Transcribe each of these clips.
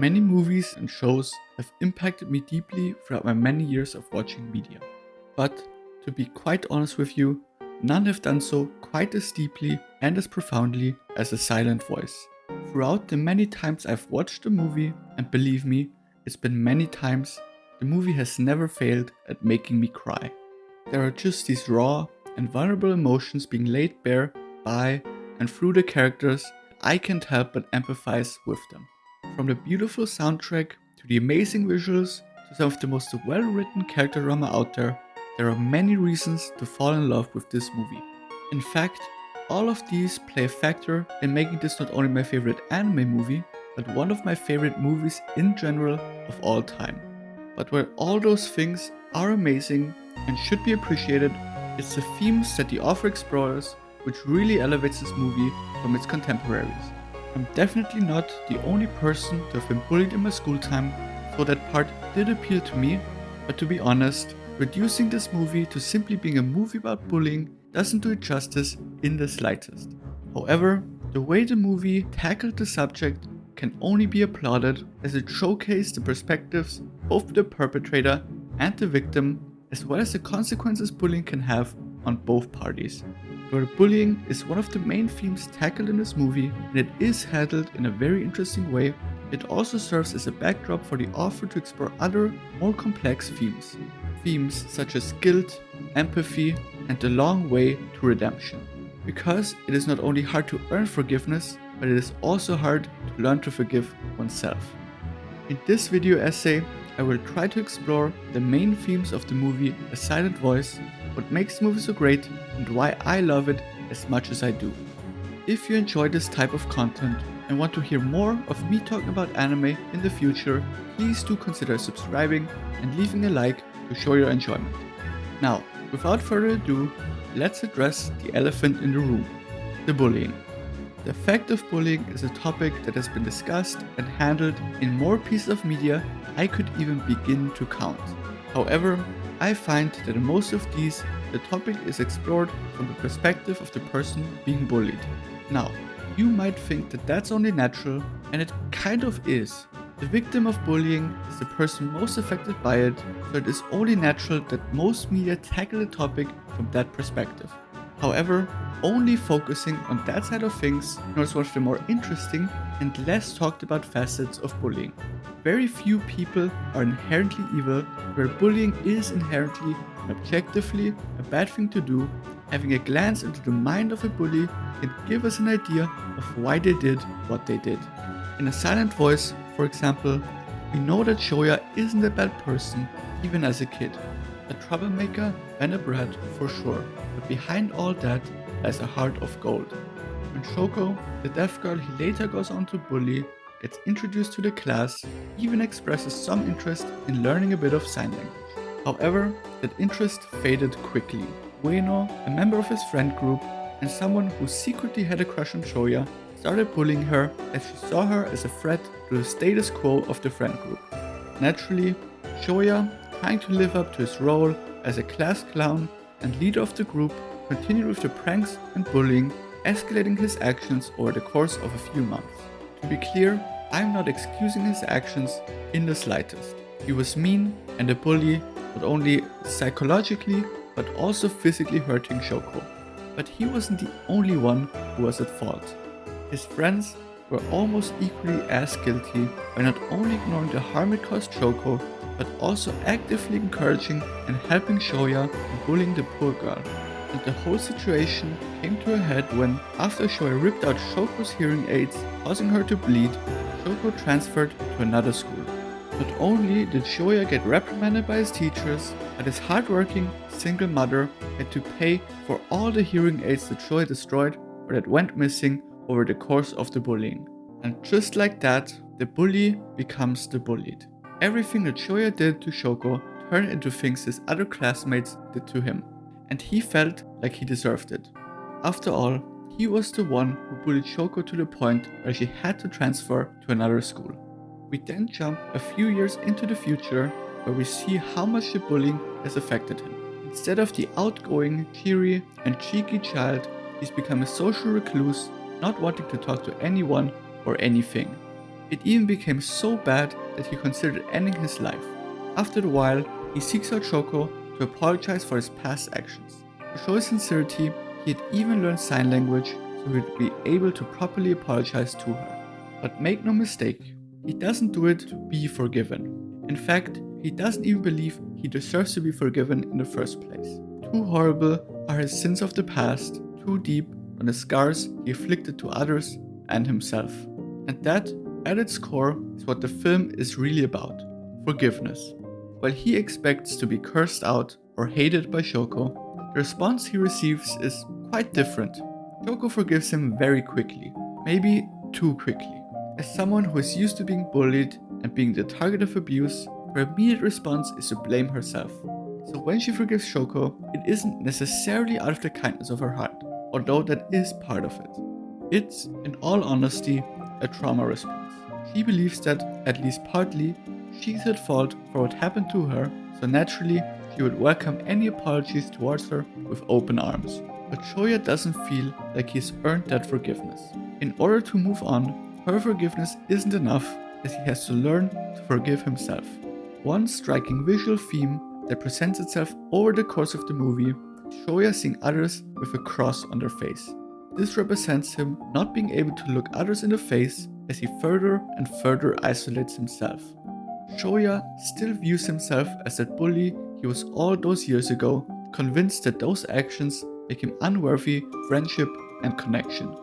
Many movies and shows have impacted me deeply throughout my many years of watching media. But, to be quite honest with you, none have done so quite as deeply and as profoundly as A Silent Voice. Throughout the many times I've watched the movie, and believe me, it's been many times, the movie has never failed at making me cry. There are just these raw and vulnerable emotions being laid bare by and through the characters, I can't help but empathize with them. From the beautiful soundtrack to the amazing visuals to some of the most well-written character drama out there are many reasons to fall in love with this movie. In fact, all of these play a factor in making this not only my favorite anime movie, but one of my favorite movies in general of all time. But where all those things are amazing and should be appreciated, it's the themes that the author explores which really elevates this movie from its contemporaries. I'm definitely not the only person to have been bullied in my school time, so that part did appeal to me, but to be honest, reducing this movie to simply being a movie about bullying doesn't do it justice in the slightest. However, the way the movie tackled the subject can only be applauded, as it showcased the perspectives both of the perpetrator and the victim, as well as the consequences bullying can have on both parties. Where bullying is one of the main themes tackled in this movie, and it is handled in a very interesting way, it also serves as a backdrop for the author to explore other, more complex themes. Themes such as guilt, empathy, and the long way to redemption. Because it is not only hard to earn forgiveness, but it is also hard to learn to forgive oneself. In this video essay, I will try to explore the main themes of the movie A Silent Voice, what makes the movie so great, and why I love it as much as I do. If you enjoy this type of content and want to hear more of me talking about anime in the future, please do consider subscribing and leaving a like to show your enjoyment. Now, without further ado, let's address the elephant in the room, the bullying. The fact of bullying is a topic that has been discussed and handled in more pieces of media I could even begin to count. However, I find that in most of these, the topic is explored from the perspective of the person being bullied. Now, you might think that that's only natural, and it kind of is. The victim of bullying is the person most affected by it, so it is only natural that most media tackle the topic from that perspective. However, only focusing on that side of things ignores one of the more interesting and less talked about facets of bullying. Very few people are inherently evil, where bullying is inherently and objectively a bad thing to do. Having a glance into the mind of a bully can give us an idea of why they did what they did. In A Silent Voice, for example, we know that Shoya isn't a bad person even as a kid. A troublemaker and a brat for sure, but behind all that lies a heart of gold. When Shoko, the deaf girl he later goes on to bully, gets introduced to the class, he even expresses some interest in learning a bit of sign language. However, that interest faded quickly. Ueno, a member of his friend group, and someone who secretly had a crush on Shoya, started bullying her as she saw her as a threat to the status quo of the friend group. Naturally, Shoya, trying to live up to his role as a class clown and leader of the group, continued with the pranks and bullying, escalating his actions over the course of a few months. To be clear, I'm not excusing his actions in the slightest. He was mean and a bully, not only psychologically but also physically hurting Shoko. But he wasn't the only one who was at fault. His friends were almost equally as guilty by not only ignoring the harm it caused Shoko, but also actively encouraging and helping Shoya in bullying the poor girl. And the whole situation came to a head when, after Shoya ripped out Shoko's hearing aids, causing her to bleed, Shoko transferred to another school. Not only did Shoya get reprimanded by his teachers, but his hardworking, single mother had to pay for all the hearing aids that Shoya destroyed or that went missing over the course of the bullying. And just like that, the bully becomes the bullied. Everything that Shoya did to Shoko turned into things his other classmates did to him, and he felt like he deserved it. After all, he was the one who bullied Shoko to the point where she had to transfer to another school. We then jump a few years into the future, where we see how much the bullying has affected him. Instead of the outgoing, cheery, and cheeky child, he's become a social recluse, not wanting to talk to anyone or anything. It even became so bad that he considered ending his life. After a while, he seeks out Shoko to apologize for his past actions. To show his sincerity, he had even learned sign language so he would be able to properly apologize to her. But make no mistake, he doesn't do it to be forgiven. In fact, he doesn't even believe he deserves to be forgiven in the first place. Too horrible are his sins of the past, too deep are the scars he inflicted to others and himself. And that, at its core, is what the film is really about: forgiveness. While he expects to be cursed out or hated by Shoko, the response he receives is quite different. Shoko forgives him very quickly, maybe too quickly. As someone who is used to being bullied and being the target of abuse, her immediate response is to blame herself. So when she forgives Shoko, it isn't necessarily out of the kindness of her heart, although that is part of it. It's, in all honesty, a trauma response. She believes that, at least partly, she's at fault for what happened to her, so naturally, she would welcome any apologies towards her with open arms. But Shoya doesn't feel like he's earned that forgiveness. In order to move on, her forgiveness isn't enough, as he has to learn to forgive himself. One striking visual theme that presents itself over the course of the movie is Shoya seeing others with a cross on their face. This represents him not being able to look others in the face as he further and further isolates himself. Shoya still views himself as that bully he was all those years ago, convinced that those actions make him unworthy of friendship and connection.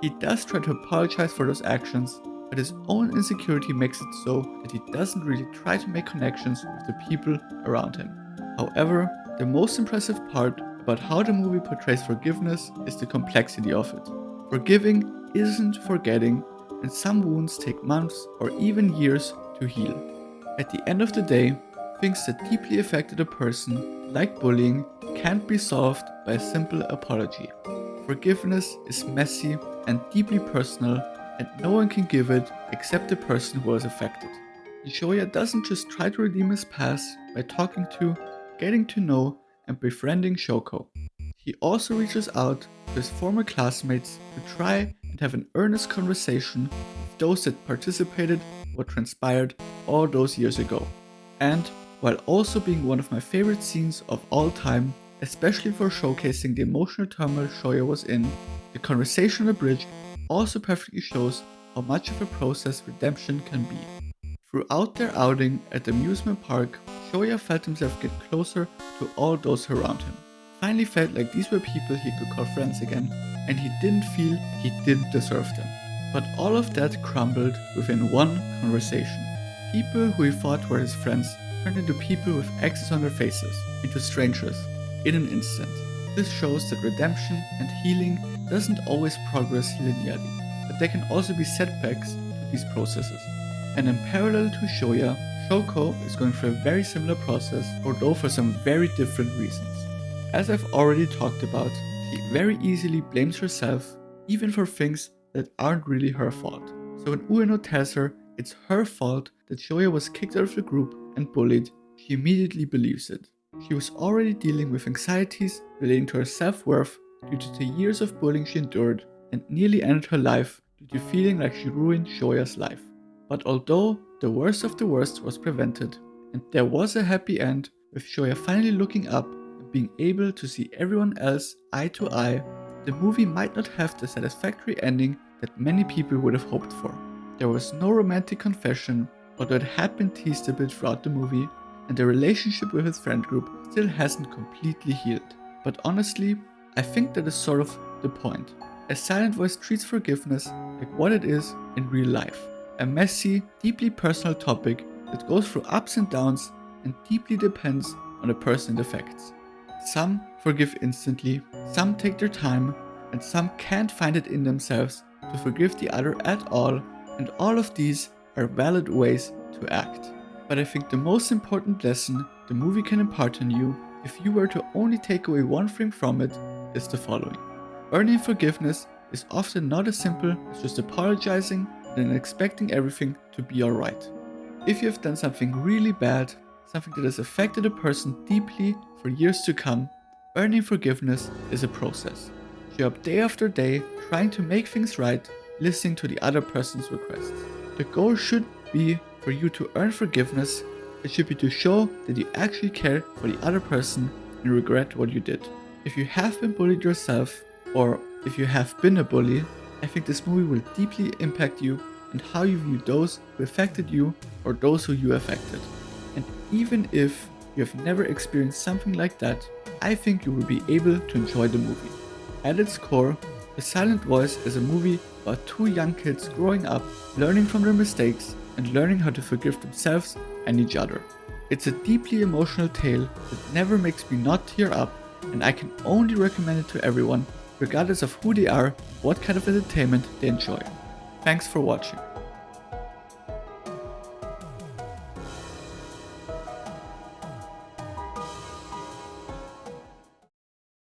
He does try to apologize for those actions, but his own insecurity makes it so that he doesn't really try to make connections with the people around him. However, the most impressive part about how the movie portrays forgiveness is the complexity of it. Forgiving isn't forgetting, and some wounds take months or even years to heal. At the end of the day, things that deeply affected a person, like bullying, can't be solved by a simple apology. Forgiveness is messy and deeply personal, and no one can give it except the person who was affected. Shoya doesn't just try to redeem his past by talking to, getting to know, and befriending Shoko. He also reaches out to his former classmates to try and have an earnest conversation with those that participated in what transpired all those years ago. And while also being one of my favorite scenes of all time, especially for showcasing the emotional turmoil Shoya was in, the conversation on the bridge also perfectly shows how much of a process redemption can be. Throughout their outing at the amusement park, Shoya felt himself get closer to all those around him. Finally felt like these were people he could call friends again, and he didn't feel he didn't deserve them. But all of that crumbled within one conversation. People who he thought were his friends turned into people with X's on their faces, into strangers, in an instant. This shows that redemption and healing doesn't always progress linearly, but there can also be setbacks to these processes. And in parallel to Shoya, Shoko is going through a very similar process, although for some very different reasons. As I've already talked about, she very easily blames herself, even for things that aren't really her fault. So when Ueno tells her it's her fault that Shoya was kicked out of the group and bullied, she immediately believes it. She was already dealing with anxieties relating to her self-worth due to the years of bullying she endured, and nearly ended her life due to feeling like she ruined Shoya's life. But although the worst of the worst was prevented, and there was a happy end with Shoya finally looking up and being able to see everyone else eye to eye, the movie might not have the satisfactory ending that many people would have hoped for. There was no romantic confession, although it had been teased a bit throughout the movie, and the relationship with his friend group still hasn't completely healed. But honestly, I think that is sort of the point. A silent voice treats forgiveness like what it is in real life. A messy, deeply personal topic that goes through ups and downs and deeply depends on the person it affects. Some forgive instantly, some take their time, and some can't find it in themselves to forgive the other at all, and all of these are valid ways to act. But I think the most important lesson the movie can impart on you, if you were to only take away one thing from it, is the following. Earning forgiveness is often not as simple as just apologizing and then expecting everything to be alright. If you have done something really bad, something that has affected a person deeply for years to come, earning forgiveness is a process. You're up day after day trying to make things right, listening to the other person's requests. The goal should be for you to earn forgiveness. It should be to show that you actually care for the other person and regret what you did. If you have been bullied yourself, or if you have been a bully, I think this movie will deeply impact you and how you view those who affected you or those who you affected. And even if you have never experienced something like that, I think you will be able to enjoy the movie. At its core, The Silent Voice is a movie about two young kids growing up, learning from their mistakes, and learning how to forgive themselves and each other. It's a deeply emotional tale that never makes me not tear up, and I can only recommend it to everyone, regardless of who they are, what kind of entertainment they enjoy. Thanks for watching.